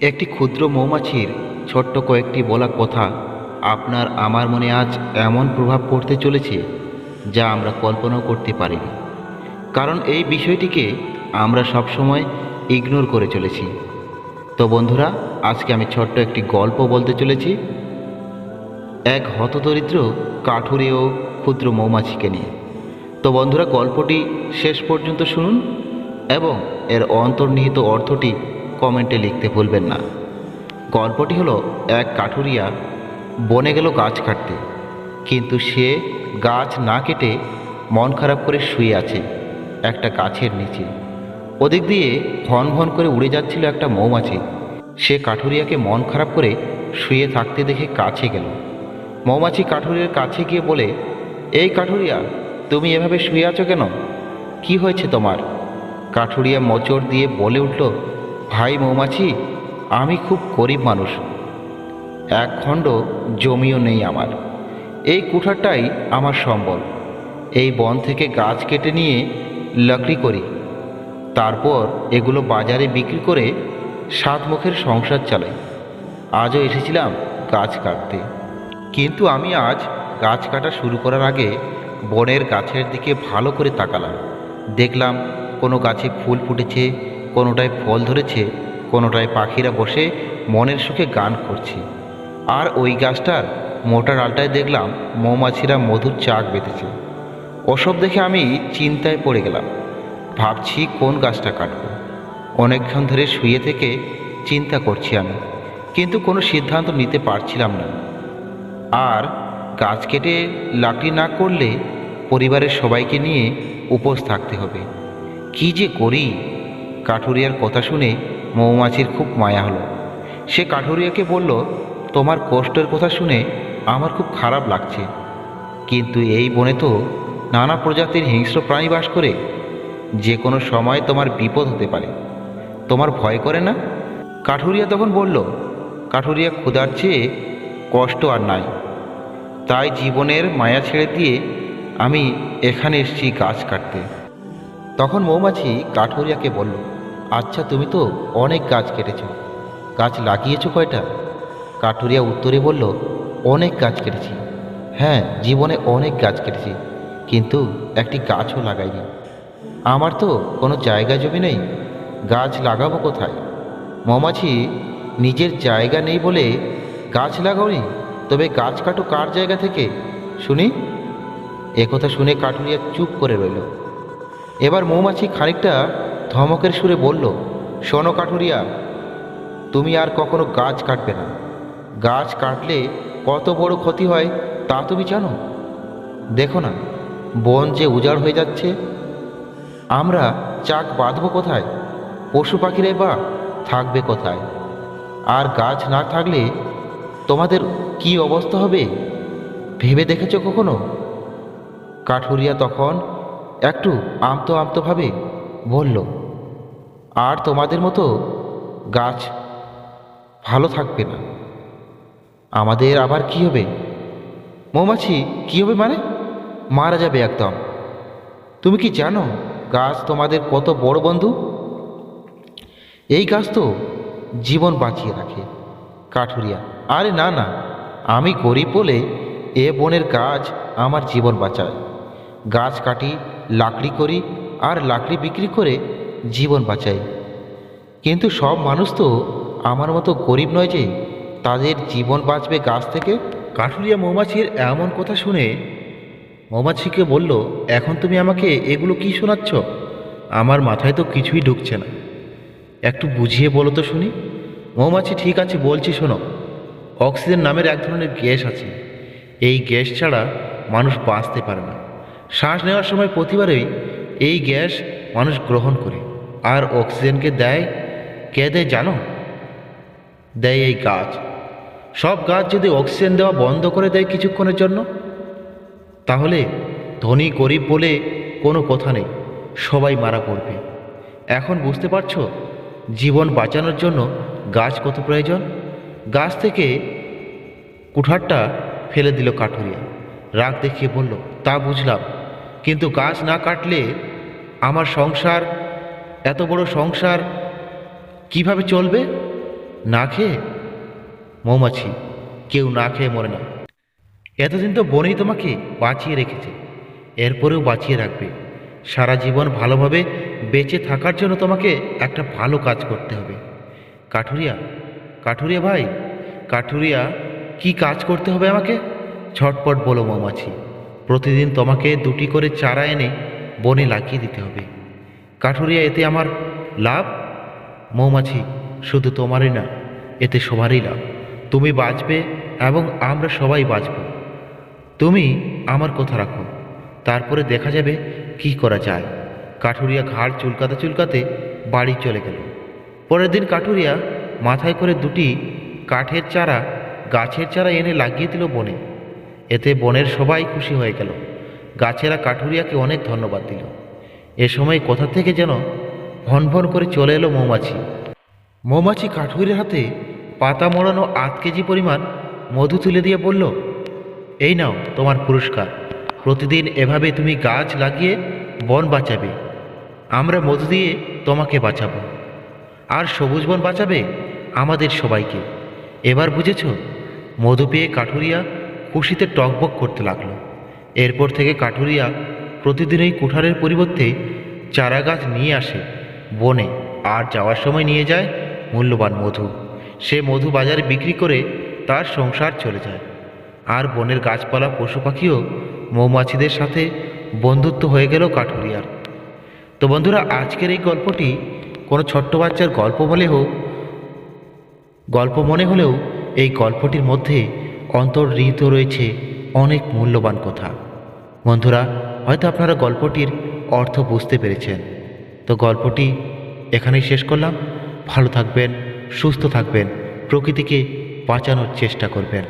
একটি ক্ষুদ্র মৌমাছির ছোট্ট কয়েকটি বলা কথা আপনার আমার মনে আজ এমন প্রভাব পড়তে চলেছে যা আমরা কল্পনাও করতে পারিনি। কারণ এই বিষয়টিকে আমরা সবসময় ইগনোর করে চলেছি। তো বন্ধুরা, আজকে আমি ছোট্ট একটি গল্প বলতে চলেছি এক হতদরিদ্র কাঠুরে ও ক্ষুদ্র মৌমাছিকে নিয়ে। তো বন্ধুরা, গল্পটি শেষ পর্যন্ত শুনুন এবং এর অন্তর্নিহিত অর্থটি কমেন্টে লিখতে ভুলবেন না। গল্পটি হলো, এক কাঠুরিয়া বনে গেল গাছ কাটতে, কিন্তু সে গাছ না কেটে মন খারাপ করে শুয়ে আছে একটা গাছের নিচে। ওদিক দিয়ে ভন ভন করে উড়ে যাচ্ছিল একটা মৌমাছি। সে কাঠুরিয়াকে মন খারাপ করে শুয়ে থাকতে দেখে কাছে গেল। মৌমাছি কাঠুরিয়ার কাছে গিয়ে বলে, এই কাঠুরিয়া, তুমি এভাবে শুয়ে আছো কেন? কি হয়েছে তোমার? কাঠুরিয়া মোচড় দিয়ে বলে উঠল, ভাই মৌমাছি, আমি খুব গরিব মানুষ, এক খণ্ড জমিও নেই আমার। এই কুঠারটাই আমার সম্বল। এই বন থেকে গাছ কেটে নিয়ে লকড়ি করি, তারপর এগুলো বাজারে বিক্রি করে সাত মুখের সংসার চালাই। আজও এসেছিলাম গাছ কাটতে, কিন্তু আমি আজ গাছ কাটা শুরু করার আগে বনের গাছের দিকে ভালো করে তাকালাম। দেখলাম কোনো গাছে ফুল ফুটেছে, কোনোটায় ফল ধরেছে, কোনোটায় পাখিরা বসে মনের সুখে গান করছে। আর ওই গাছটার মোটা ডালটায় দেখলাম মৌমাছিরা মধুর চাক বেঁধেছে। ওসব দেখে আমি চিন্তায় পড়ে গেলাম। ভাবছি কোন গাছটা কাটবো। অনেকক্ষণ ধরে শুয়ে থেকে চিন্তা করছি আমি, কিন্তু কোনো সিদ্ধান্ত নিতে পারছিলাম না। আর গাছ কেটে লাকড়ি না করলে পরিবারের সবাইকে নিয়ে উপোস থাকতে হবে। কি যে করি? কাঠুরিয়ার কথা শুনে মৌমাছির খুব মায়া হলো। সে কাঠুরিয়াকে বলল, তোমার কষ্টের কথা শুনে আমার খুব খারাপ লাগছে, কিন্তু এই বনে তো নানা প্রজাতির হিংস্র প্রাণী বাস করে। যে কোনো সময় তোমার বিপদ হতে পারে, তোমার ভয় করে না? কাঠুরিয়া তখন বলল, কাঠুরিয়া, ক্ষুধার চেয়ে কষ্ট আর নাই, তাই জীবনের মায়া ছেড়ে দিয়ে আমি এখানে এসেছি গাছ কাটতে। তখন মৌমাছি কাঠুরিয়াকে বলল, আচ্ছা, তুমি তো অনেক গাছ কেটেছ, গাছ লাগিয়েছো কয়টা? কাঠুরিয়া উত্তরে বলল, অনেক গাছ কেটেছি। হ্যাঁ, জীবনে অনেক গাছ কেটেছি, কিন্তু একটি গাছও লাগাইনি। আমার তো কোনো জায়গা জমি নেই, গাছ লাগাবো কোথায়? মৌমাছি, নিজের জায়গা নেই বলে গাছ লাগাওনি? তবে গাছ কাটো কার জায়গা থেকে শুনি? একথা শুনে কাঠুরিয়া চুপ করে রইল। এবার মৌমাছি খানিকটা ধমকের সুরে বলল, শোনো কাঠুরিয়া, তুমি আর কখনো গাছ কাটবে না। গাছ কাটলে কত বড় ক্ষতি হয় তা তুমি জানো? দেখো না, বন যে উজাড় হয়ে যাচ্ছে। আমরা চাক বাঁধবো কোথায়? পশু পাখিরাই বা থাকবে কোথায়? আর গাছ না থাকলে তোমাদের কি অবস্থা হবে ভেবে দেখেছো কখনো? কাঠুরিয়া তখন একটু আমতো আমতোভাবে বলল, আর তোমাদের মতো গাছ ভালো থাকবে না, আমাদের আবার কি হবে? মৌমাছি, কি হবে মানে? মারা যাবে একদম। তুমি কি জানো গাছ তোমাদের কত বড় বন্ধু? এই গাছ তো জীবন বাঁচিয়ে রাখে। কাঠুরিয়া, আরে না না, আমি গরিব বলে এ বনের গাছ আমার জীবন বাঁচায়। গাছ কাটি, লাকড়ি করি, আর লাকড়ি বিক্রি করে জীবন বাঁচাই। কিন্তু সব মানুষ তো আমার মতো গরিব নয় যে তাদের জীবন বাঁচবে গাছ থেকে। কাঠুরিয়া মৌমাছির এমন কথা শুনে মৌমাছিকে বলল, এখন তুমি আমাকে এগুলো কি শোনাচ্ছ? আমার মাথায় তো কিছুই ঢুকছে না, একটু বুঝিয়ে বলো তো শুনি। মৌমাছি, ঠিক আছে, বলছি শোনো। অক্সিজেন নামের এক ধরনের গ্যাস আছে। এই গ্যাস ছাড়া মানুষ বাঁচতে পারে না। শ্বাস নেওয়ার সময় প্রতিবারই এই গ্যাস মানুষ গ্রহণ করে। আর অক্সিজেনকে দেয় কে? দেয় জানো? দেয় এই গাছ। সব গাছ যদি অক্সিজেন দেওয়া বন্ধ করে দেয় কিছুক্ষণের জন্য, তাহলে ধনী গরিব বলে কোনো কথা নেই, সবাই মারা পড়বে। এখন বুঝতে পারছো জীবন বাঁচানোর জন্য গাছ কত প্রয়োজন? গাছ থেকে কুঠারটা ফেলে দিল কাঠুরিয়া। রাগ দেখিয়ে বলল, তা বুঝলাম, কিন্তু গাছ না কাটলে আমার সংসার, এত বড় সংসার কিভাবে চলবে? না খেয়ে? মৌমাছি, কেউ না খেয়ে মরে না। এতদিন তো বনেই তোমাকে বাঁচিয়ে রেখেছে, এরপরেও বাঁচিয়ে রাখবে। সারা জীবন ভালোভাবে বেঁচে থাকার জন্য তোমাকে একটা ভালো কাজ করতে হবে। কাঠুরিয়া, কাঠুরিয়া ভাই, কাঠুরিয়া, কি কাজ করতে হবে আমাকে? ঝটপট বলো মৌমাছি। প্রতিদিন তোমাকে 2টি করে চারা এনে বনে লাগিয়ে দিতে হবে। কাঠুরিয়া, এতে আমার লাভ? মৌমাছি, শুধু তোমারই না, এতে সবারই লাভ। তুমি বাঁচবে এবং আমরা সবাই বাঁচব। তুমি আমার কথা রাখো, তারপরে দেখা যাবে কি করা যায়। কাঠুরিয়া ঘাড় চুলকাতে চুলকাতে বাড়ি চলে গেল। পরের দিন কাঠুরিয়া মাথায় করে 2টি কাঠের চারা, গাছের চারা এনে লাগিয়ে দিল বনে। এতে বনের সবাই খুশি হয়ে গেল। গাছেরা কাঠুরিয়াকে অনেক ধন্যবাদ দিল। এ সময় কোথা থেকে যেন ভন ভন করে চলে এলো মৌমাছি। মৌমাছি কাঠুরিয়ার হাতে পাতা মোড়ানো 8 কেজি পরিমাণ মধু তুলে দিয়ে বলল, এই নাও তোমার পুরস্কার। প্রতিদিন এভাবে তুমি গাছ লাগিয়ে বন বাঁচাবে, আমরা মধু দিয়ে তোমাকে বাঁচাবো, আর সবুজ বন বাঁচাবে আমাদের সবাইকে। এবার বুঝেছ? মধু পেয়ে কাঠুরিয়া খুশিতে টকবক করতে লাগলো। এরপর থেকে কাঠুরিয়া প্রতিদিন এই কুঠারের পরিবর্তে চারা গাছ নিয়ে আসে বনে, আর যাওয়ার সময় নিয়ে যায় মূল্যবান মধু। সে মধু বাজারে বিক্রি করে তার সংসার চলে যায়। আর বনের গাছপালা পশু পাখিও মৌমাছিদের সাথে বন্ধুত্ব হয়ে গেল কাঠুরিয়ার। তো বন্ধুরা, আজকের এই গল্পটি কোনো ছোট্ট বাচ্চার গল্প মনে হলেও এই গল্পটির মধ্যে অন্তর্নিহিত রয়েছে অনেক মূল্যবান কথা। বন্ধুরা, হয়তো আপনারা গল্পটির অর্থ বুঝতে পেরেছেন। তো গল্পটি এখানেই শেষ করলাম। ভালো থাকবেন, সুস্থ থাকবেন, প্রকৃতিকে বাঁচানোর চেষ্টা করবেন।